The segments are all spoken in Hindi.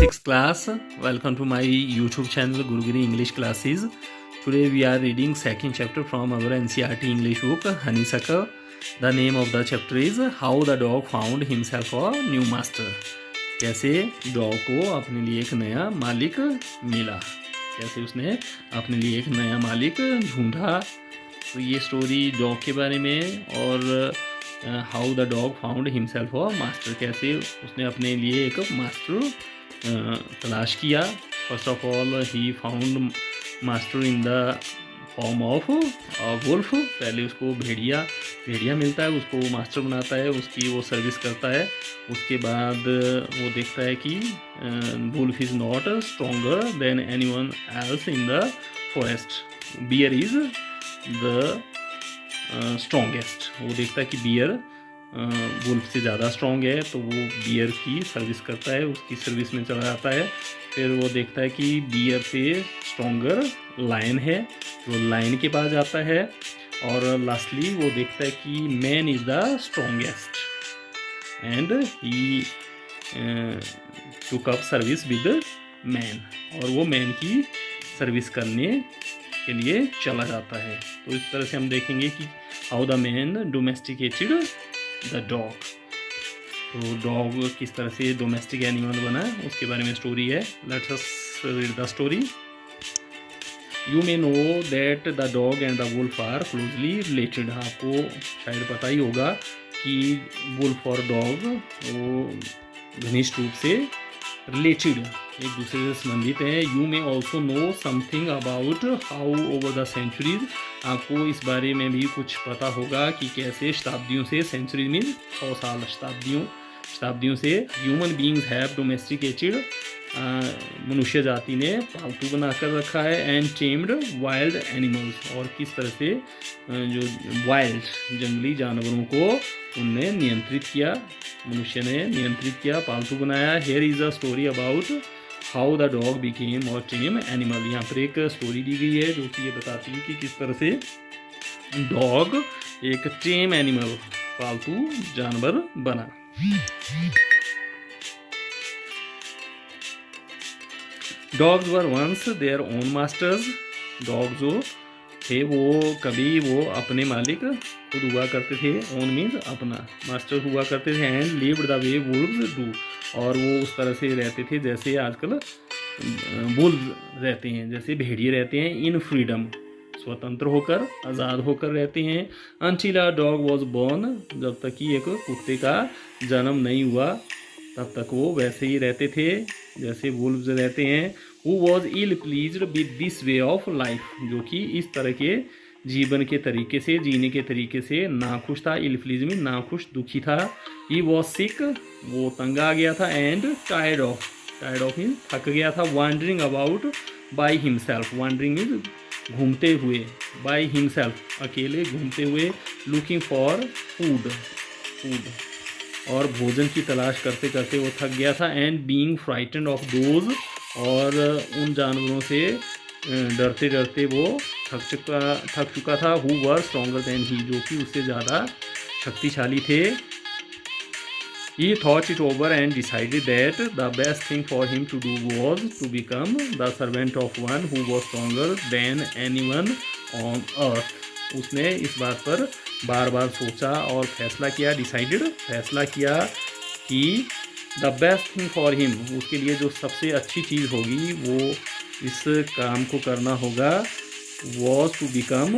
6th class. Welcome to my YouTube channel Gurugiri English Classes. Today we are reading second chapter from our NCERT English book Honeysuckle. The name of the chapter is How the Dog Found Himself a New Master. कैसे डॉग को अपने लिए एक नया मालिक मिला, कैसे उसने अपने लिए एक नया मालिक ढूंढा। तो ये स्टोरी डॉग के बारे में और how the dog found himself a master, कैसे उसने अपने लिए एक मास्टर तलाश किया। First of all he found master in the form of wolf. पहले उसको भेड़िया मिलता है, उसको वो मास्टर बनाता है, उसकी वो सर्विस करता है। उसके बाद वो देखता है कि wolf is not stronger than anyone else in the forest, bear is the strongest. वो देखता है कि बियर वुल्फ से ज़्यादा स्ट्रॉन्ग है, तो वो बियर की सर्विस करता है, उसकी सर्विस में चला जाता है। फिर वो देखता है कि बियर से स्ट्रॉन्गर लायन है, वो लायन के पास जाता है। और लास्टली वो देखता है कि man is the strongest and he took up service with man, और वो मैन की सर्विस करने के लिए चला जाता है। तो इस तरह से हम देखेंगे कि how the man domesticated the dog. तो डॉग किस तरह से डोमेस्टिक एनिमल बना, उसके बारे में स्टोरी है। Let's us read the story. You may know that the dog and the wolf are closely related. आपको शायद पता ही होगा कि वुल्फ और डॉग वो घनिष्ठ रूप से रिलेटेड, एक दूसरे से संबंधित हैं। You may also know something about how over the centuries. आपको इस बारे में भी कुछ पता होगा कि कैसे शताब्दियों से, सेंचुरी मीन 100 साल, शताब्दियों से ह्यूमन बींग्स हैव डोमेस्टिकेटेड, मनुष्य जाति ने पालतू बनाकर रखा है, एंड टेम्ड वाइल्ड एनिमल्स, और किस तरह से जो वाइल्ड जंगली जानवरों को उनने नियंत्रित किया, मनुष्य ने नियंत्रित किया, पालतू बनाया। Here is a story about how the dog became और टेम एनिमल। यहाँ पर एक स्टोरी दी गई है जो कि ये बताती है कि किस तरह से डॉग एक टेम एनिमल, पालतू जानवर बना। Dogs were once their own masters. Dog जो थे वो अपने मालिक खुद हुआ करते थे। ओन मीन्स अपना, मास्टर हुआ करते थे। And lived the way Wolves do, और वो उस तरह से रहते थे जैसे आजकल वुल्व रहते हैं, जैसे भेड़िए रहते हैं। इन फ्रीडम, स्वतंत्र होकर, आज़ाद होकर रहते हैं। Until a dog was born, जब तक कि एक कुत्ते का जन्म नहीं हुआ तब तक वो वैसे ही रहते थे जैसे वुल्व्स रहते हैं। Who was ill pleased with this way of life, जो कि इस तरह के जीवन के तरीके से, जीने के तरीके से नाखुश था। इल प्लीज में नाखुश, दुखी था। ही वॉज सिक, वो तंग आ गया था। एंड टायर्ड ऑफ मीन थक गया था। Wandering about by himself, wandering mean घूमते हुए, बाई हिमसेल्फ अकेले घूमते हुए। लुकिंग फॉर फूड, और भोजन की तलाश करते करते वो थक गया था। And being frightened of those, और उन जानवरों से डरते डरते वो थक चुका था। Who were stronger than he, जो कि उससे ज़्यादा शक्तिशाली थे। He thought it over and decided that the best thing for him to do was to become the servant of one who was stronger than anyone on earth. उसने इस बात पर बार बार सोचा और फैसला किया कि the best thing for him, उसके लिए जो सबसे अच्छी चीज़ होगी वो इस काम को करना होगा। Was to become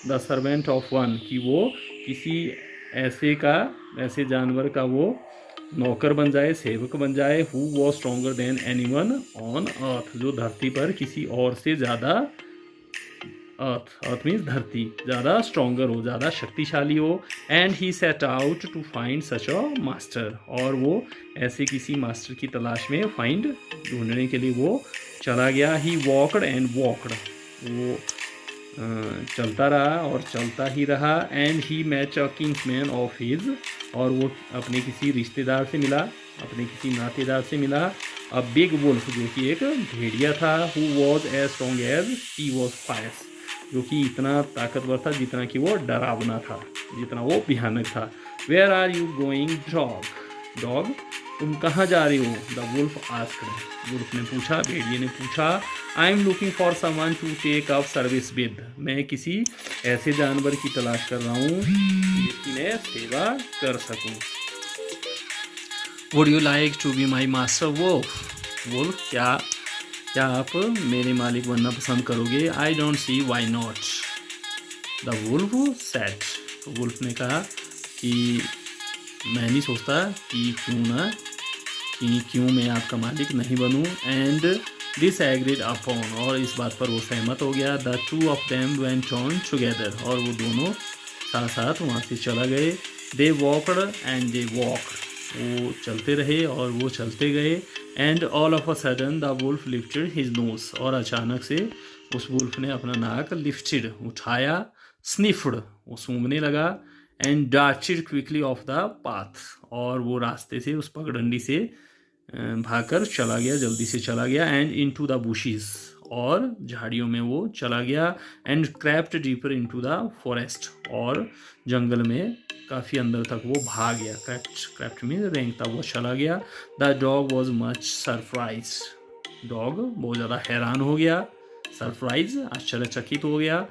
the servant of one, कि वो किसी ऐसे जानवर का वो नौकर बन जाए, सेवक बन जाए। Who was stronger than anyone on अर्थ, जो धरती पर किसी और से ज़्यादा, अर्थ मीन्स धरती, ज़्यादा स्ट्रोंगर हो, ज़्यादा शक्तिशाली हो। And he set out to find such a master, और वो ऐसे किसी मास्टर की तलाश में ढूंढने के लिए वो चला गया। ही वॉकड एंड वॉकड, वो चलता रहा और चलता ही रहा। And he match a Kingsman of his, और वो अपने किसी रिश्तेदार से मिला, अपने किसी नातेदार से मिला। अ बिग वुल्फ, जो कि एक भेड़िया था। Who was as strong as he was fierce, जो कि इतना ताकतवर था जितना कि वो डरावना था, जितना वो भयानक था। Where are you going dog, तुम कहाँ जा रही हो? द वुल्फ आस्क्ड, वुल्फ ने पूछा, भेड़िए ने पूछा। I am looking for someone to take up service with, मैं किसी ऐसे जानवर की तलाश कर रहा हूँ जिसकी मैं सेवा कर सकूँ। Would you like to be my master wolf, wolf क्या आप मेरे मालिक बनना पसंद करोगे? I don't see why not, the wolf said, wolf ने कहा कि मैं नहीं सोचता कि क्यों मैं आपका मालिक नहीं बनूं। एंड दिस एग्रीड अपॉन, और इस बात पर वो सहमत हो गया। The two of them went on together, और वो दोनों साथ साथ वहाँ से चला गए। They walked and they walk, वो चलते रहे और वो चलते गए। And all of a sudden the wolf lifted his nose, और अचानक से उस वुल्फ ने अपना नाक लिफ्टेड उठाया, स्निफ्ड वो सूंघने लगा। And darted quickly off the path, और वो रास्ते से उस पगडंडी से भागकर चला गया, जल्दी से चला गया। एंड इनटू द बुशेस, और झाड़ियों में वो चला गया। And crept deeper into the forest, और जंगल में काफ़ी अंदर तक वो भाग गया। क्रैप्ट में रेंगता हुआ चला गया। The dog was much surprise, dog बहुत ज़्यादा हैरान हो गया, सरप्राइज आश्चर्यचकित हो गया।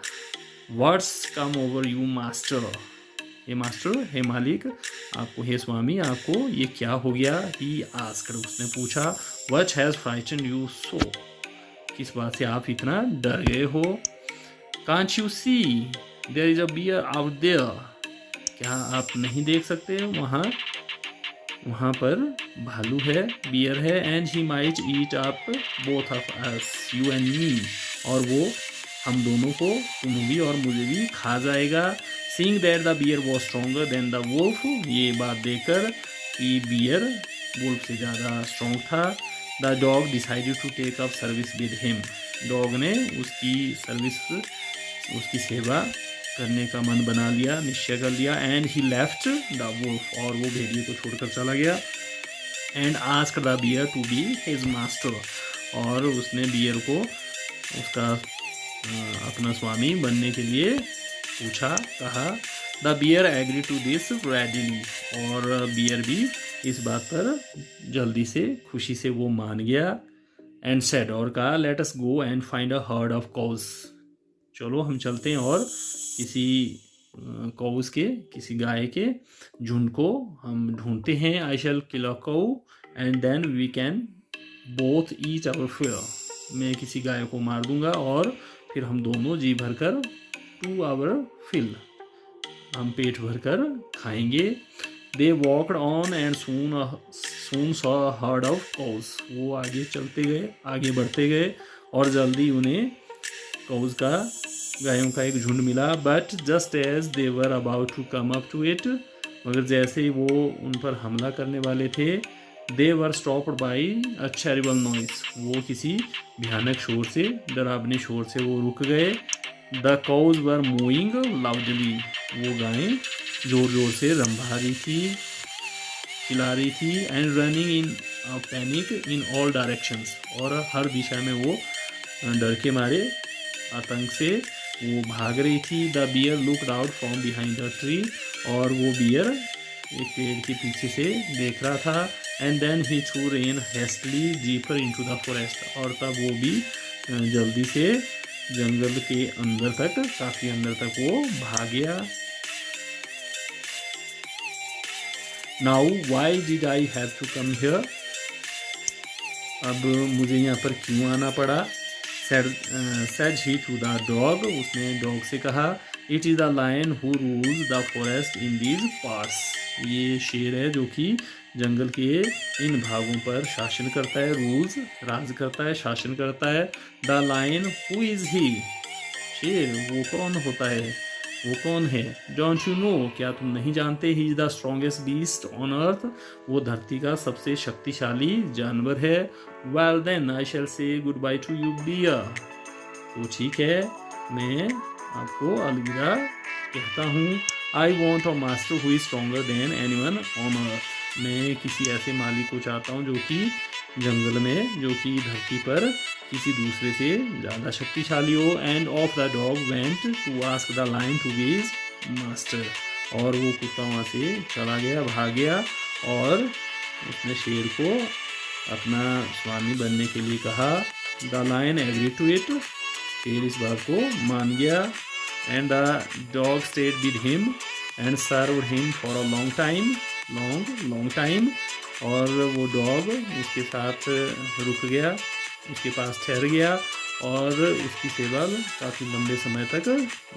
What's come over you master, हे मास्टर, हे मालिक, आपको, हे स्वामी, आपको ये क्या हो गया? ही आस्क्ड, उसने पूछा। What has frightened you so, किस बात से आप इतना डर गए हो? Can't you see there is a bear out there, क्या आप नहीं देख सकते? वहाँ पर भालू है, बियर है। And he might eat up both of us, you and me, और वो हम दोनों को, तुम्हें भी और मुझे भी, खा जाएगा। Seeing that the bear was stronger than the wolf, ये बात देखकर कि बियर वुल्फ से ज़्यादा स्ट्रॉन्ग था। The dog decided to take up service with him, dog ने उसकी सेवा करने का मन बना लिया, निश्चय कर लिया। And he left the wolf, और वो भेड़िए को छोड़कर चला गया। And asked the bear to be his master, और उसने बियर को उसका अपना स्वामी बनने के लिए पूछा, कहा। The bear agree to this readily, और बियर भी इस बात पर जल्दी से, खुशी से वो मान गया। एंड सेड, और कहा, let us go and find a herd of cause, चलो हम चलते हैं और किसी कॉज के, किसी गाय के झुंड को हम ढूंढते हैं। आई शैल kill a cow and then we can both eat our fill, मैं किसी गाय को मार दूंगा और फिर हम दोनों जी भरकर टू आवर फिल, हम पेट भरकर खाएंगे। They walked on and soon saw herd of cows, वो आगे चलते गए, आगे बढ़ते गए, और जल्दी उन्हें कौज का, गायों का एक झुंड मिला। But just as they were about to come up to it, मगर जैसे ही वो उन पर हमला करने वाले थे, they were stopped by a terrible noise, वो किसी भयानक शोर से, डरावने शोर से वो रुक गए। द कौज वर मूइंग लाउडली, वो गायें जोर जोर से रंभा रही थी, चिल्ला रही थी। And running in panic in all directions, और हर दिशा में वो डर के मारे, आतंक से वो भाग रही थी। The bear looked out from behind the tree, और वो बियर एक पेड़ के पीछे से देख रहा था। And then he through ran hastily deeper into the forest, और तब वो भी जल्दी से जंगल के अंदर तक, काफ़ी अंदर तक वो भाग गया। Now why did I have to come here, अब मुझे यहाँ पर क्यों आना पड़ा? Said he to the dog, उसने डॉग से कहा। It is the lion who rules the forest in these parts, ये शेर है जो कि जंगल के इन भागों पर शासन करता है, रूल्स राज करता है, शासन करता है। द लायन हु इज़ ही, शेर वो कौन होता है, वो कौन है? डोंट यू नो, क्या तुम नहीं जानते? He is the strongest beast on earth, वो धरती का सबसे शक्तिशाली जानवर है। Well then I shall say good bye to you bear, तो ठीक है, मैं आपको अलविदा कहता हूँ। I want a master who is stronger than anyone on earth, मैं किसी ऐसे मालिक को चाहता हूँ जो कि जंगल में, जो कि धरती पर किसी दूसरे से ज़्यादा शक्तिशाली हो। And off the dog went to ask the lion to be his master, और वो कुत्ता वहाँ से चला गया, भाग गया, और उसने शेर को अपना स्वामी बनने के लिए कहा। The lion agree to it, शेर इस बात को मान गया। And the dog stayed with him and served him for a long time. और वो डॉग उसके साथ रुक गया, उसके पास ठहर गया और उसकी सेवा काफ़ी लंबे समय तक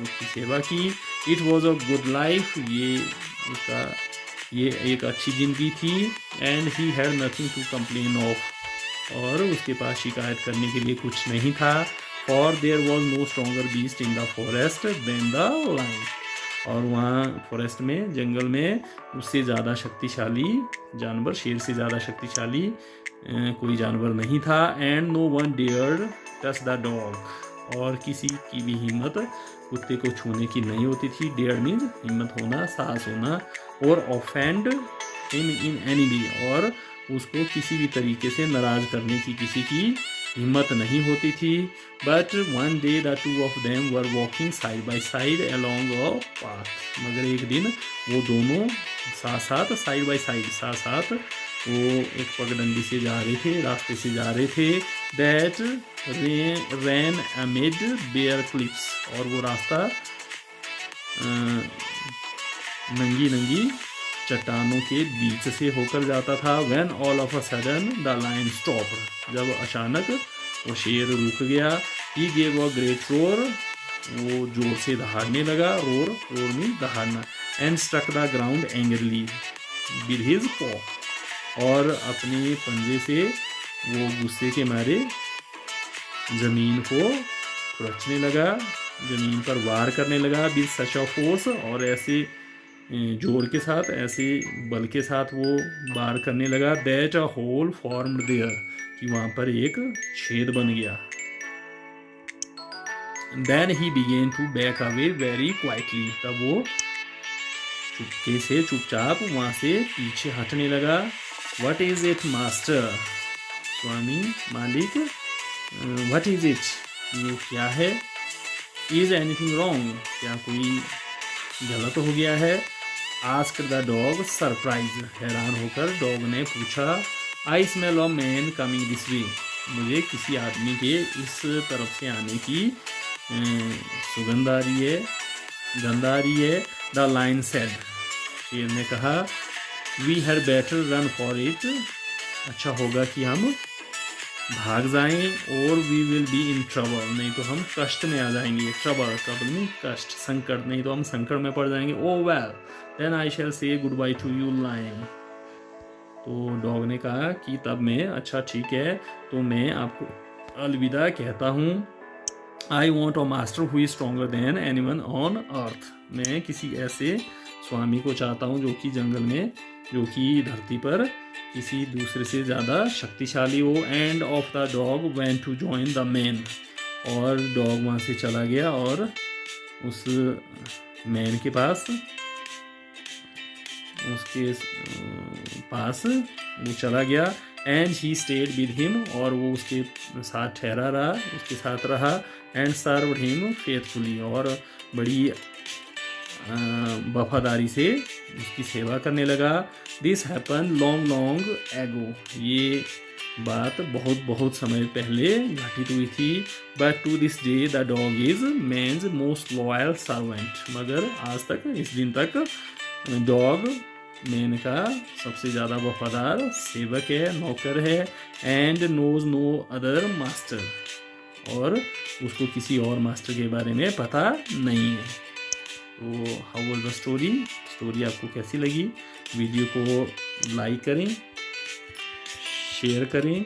उसकी सेवा की। It was a good life, ये एक अच्छी ज़िंदगी थी। And he had nothing to complain of, और उसके पास शिकायत करने के लिए कुछ नहीं था। For there was no stronger beast in the forest than the lion, और वहाँ फॉरेस्ट में, जंगल में उससे ज़्यादा शक्तिशाली जानवर, शेर से ज़्यादा शक्तिशाली कोई जानवर नहीं था। And no one dared touch the dog, और किसी की भी हिम्मत कुत्ते को छूने की नहीं होती थी। डेयर मीन्स हिम्मत होना, साहस होना। और offend him in any way, और उसको किसी भी तरीके से नाराज करने की किसी की हिम्मत नहीं होती थी। But one day the two of them were walking side by side along a path, मगर एक दिन वो दोनों साइड बाई साथ वो एक पगडंडी से जा रहे थे, रास्ते से जा रहे थे। That ran amid bare cliffs, और वो रास्ता नंगी चट्टानों के बीच से होकर जाता था। When all of a sudden the lion stopped, जब अचानक वो शेर रुक गया। He gave a great roar, वो जोर से दहाड़ने लगा। रोर में दहाड़ना। And struck the ground angrily with his paw, और अपने पंजे से वो गुस्से के मारे जमीन को खुरचने लगा, जमीन पर वार करने लगा। विद सच अ फोर्स, और ऐसे जोर के साथ, ऐसे बल के साथ वो वार करने लगा। That a hole formed there, कि वहाँ पर एक छेद बन गया। Then he began to back away very quietly, तब वो चुपके से, चुपचाप वहाँ से पीछे हटने लगा। व्हाट इज इट मास्टर, स्वामी मालिक, व्हाट इज इट, ये क्या है। इज एनीथिंग रॉन्ग, क्या कोई गलत हो गया है। आस्क्ड द डॉग सरप्राइज, हैरान होकर डॉग ने पूछा। I smell a man coming this way, मुझे किसी आदमी के इस तरफ से आने की सुगंध आ रही है, गंध आ रही है। द लायन सेड, शेर ने कहा। We had better run for it, अच्छा होगा कि हम भाग जाएं। और we will be in trouble, नहीं तो हम कष्ट में आ जाएंगे। ट्रबल में कष्ट, संकट, नहीं तो हम संकट में पड़ जाएंगे। ओ well then I shall say good bye to you lion, तो डॉग ने कहा कि तब मैं, अच्छा ठीक है, तो मैं आपको अलविदा कहता हूँ। I want a master who is stronger than anyone on earth, मैं किसी ऐसे स्वामी को चाहता हूँ जो कि जंगल में, जो कि धरती पर किसी दूसरे से ज़्यादा शक्तिशाली हो। And off the dog went to join the man, और डॉग वहाँ से चला गया और उस मैन के पास, उसके पास वो चला गया। And he stayed with him, और वो उसके साथ ठहरा रहा, उसके साथ रहा। एंड सर्व्ड हिम फेथफुली, और बड़ी वफादारी से उसकी सेवा करने लगा। दिस हैपन लॉन्ग एगो, ये बात बहुत समय पहले घटित हुई थी। But to this day the dog is man's most loyal servant, मगर आज तक, इस दिन तक डॉग मैन का सबसे ज़्यादा वफादार सेवक है, नौकर है। And knows no other master, और उसको किसी और मास्टर के बारे में पता नहीं है। तो हाउ वाज द स्टोरी आपको कैसी लगी। वीडियो को लाइक करें, शेयर करें,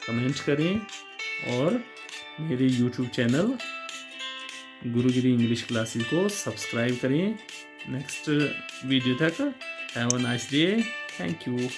कमेंट करें, और मेरे YouTube चैनल गुरुगिरी इंग्लिश क्लासेस को सब्सक्राइब करें। नेक्स्ट वीडियो तक have a nice day, thank you.